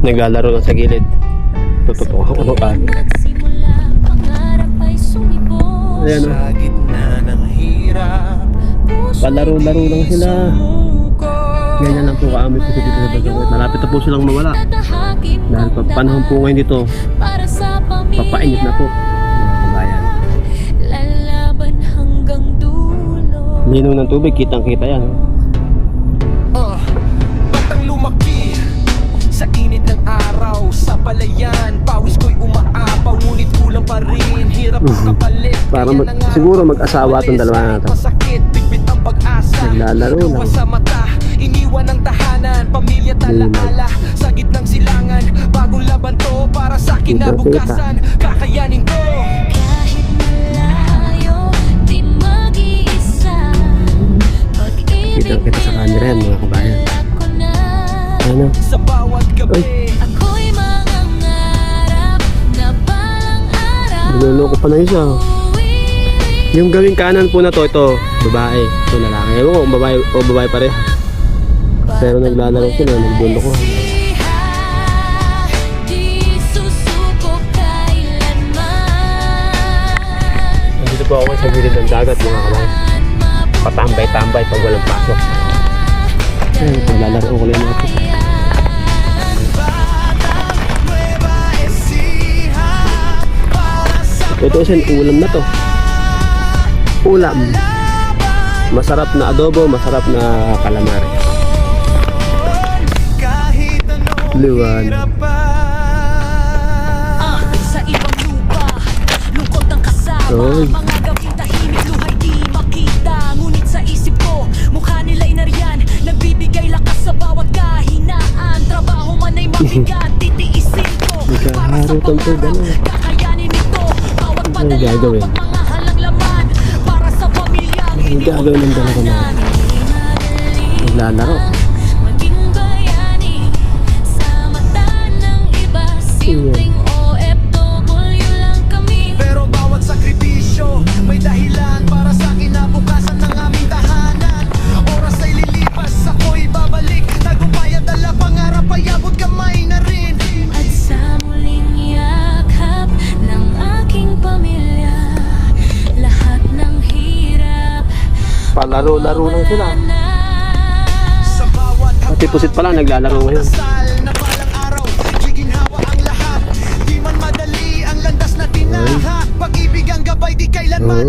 Naglalaro lang sa gilid. Tututok ako ng kami. Ayan o. Palaro-laro lang sila. Ganyan lang po kami po dito sa Bagawit. Malapit na po silang mawala. Dahil panahon po ngayon dito, papainit na po. Mga kabayan. Linaw ng tubig, kitang-kita yan. Batang lumaki sa init ng araw, sa palayan, pawis ko'y umaapaw, ngunit kulang pa rin, hirap kapalit. Para siguro mag-asawa itong dalawa natin. Masakit, bigbit ang pag-asa, naglalaro lang. sa mata, iniwan ng tahanan, pamilya talaala, sa gitnang silangan, bagong laban to para sa kinabukasan, kakayanin ko. Kahit malayo, di mag-iisa. Kitang-kita sa camera yan mga kabayan. Ano? Sa bawat gabi, Ako'y mangangarap na balang araw. Niloloko pa na isa. Yung gawing kanan po na to, ito, babae. Ito lalaki. Ewan ko kung babae pa rin. Pero naglalaro sila, nagbulo ko. Di susuko kailanman. Nandito po ako sa gilid ng dagat mga kabayan. Patambay-tambay pag walang pasok. Ayun, naglalaro ko lang ako. Ito is ulam na to. Ulam. Masarap na adobo, masarap na calamari. Liwan. Sa ibang lupa, lungkot ang kasama. Mga gawing tahimik, luhay di makita. Ngunit sa isip ko, mukha nila'y nariyan. Nagbibigay lakas sa bawat kahinaan. Trabaho man ay mabigat, titiisin ko. Para sa pangarap, kakayanin ito. Bawat padala, mga halang laman. Para sa pamilya, Ang gagawin ng dalawa natin. Naglalaro. maging bayani sa mata ng iba. Simpleng OFW lang kami. pero bawat sakripisyo may dahilan para sa kinabukasan ng aming tahanan. Oras ay lilipas, ako'y babalik. Tagumpay at dala pangarap ay abot kamay na rin. At sa muling yakap ng aking pamilya, lahat ng hirap Palaro-laro lang sila. Sa bawat Pati pusit pala naglalaro ngayon. dasal na balang araw, giginhawa ang lahat. Di man madali ang landas na tinahak. Pag-ibig ang gabay di kailanman